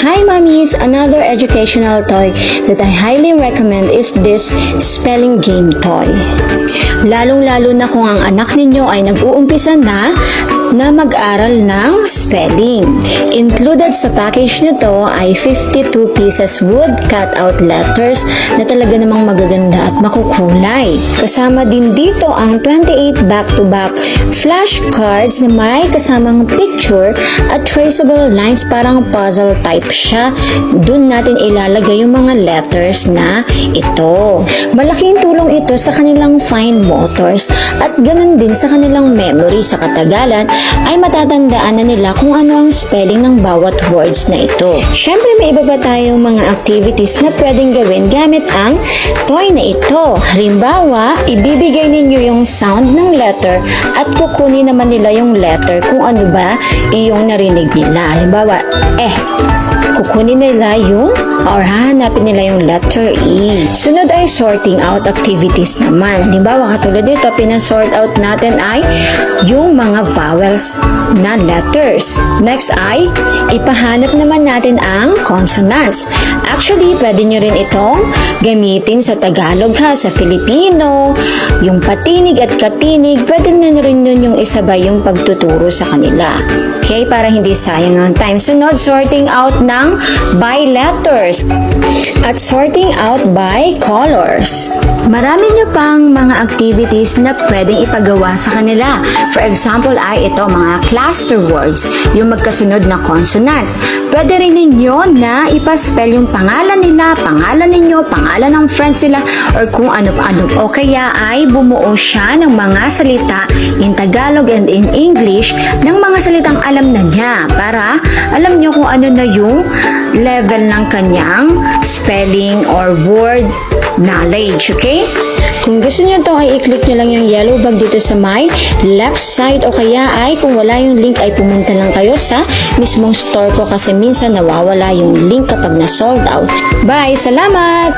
Hi mommies! Another educational toy that I highly recommend is this spelling game toy. Lalong-lalo na kung ang anak ninyo ay nag-uumpisa na mag-aral ng spelling. Included sa package nito ay 52 pieces wood cutout letters na talaga namang magaganda at makukulay. Kasama din dito ang 28 back-to-back flashcards na may kasamang picture at traceable lines, parang puzzle type siya. Doon natin ilalagay yung mga letters na ito. Malaking tulong ito sa kanilang fine motors at ganun din sa kanilang memory. Sa katagalan ay matatandaan na nila kung ano ang spelling ng bawat words na ito. Syempre may iba pa tayong mga activities na pwedeng gawin gamit ang toy na ito. Halimbawa, ibibigay ninyo yung sound ng letter at kukunin naman nila yung letter kung ano ba iyong narinig nila. Halimbawa, kukunin nila yung or hahanapin nila yung letter E. Sunod ay sorting out activities naman. Halimbawa, katulad dito, pinasort out natin ay yung mga vowels na letters. Next ay ipahanap naman natin ang consonants. Actually, pwede nyo rin itong gamitin sa Tagalog ha, sa Filipino, yung patinig at katinig, pwede na rin nun yung isabay yung pagtuturo sa kanila. Okay, para hindi sayang ang time. Sunod, sorting out ng by letters at sorting out by colors. Marami nyo pang mga activities na pwedeng ipagawa sa kanila. For example ay ito, mga cluster words, yung magkasunod na consonants. Pwede rin ninyo na ipaspell yung pangalan nila, pangalan ninyo, pangalan ng friends nila, or kung ano-ano. O kaya ay bumuo siya ng mga salita in Tagalog and in English ng mga salitang alam na niya para alam nyo kung ano na yung level ng kanyang spelling or word knowledge, okay? Kung gusto nyo to ay i-click nyo lang yung yellow bag dito sa my left side, o kaya ay kung wala yung link ay pumunta lang kayo sa mismong store ko kasi minsan nawawala yung link kapag na sold out. Bye! Salamat!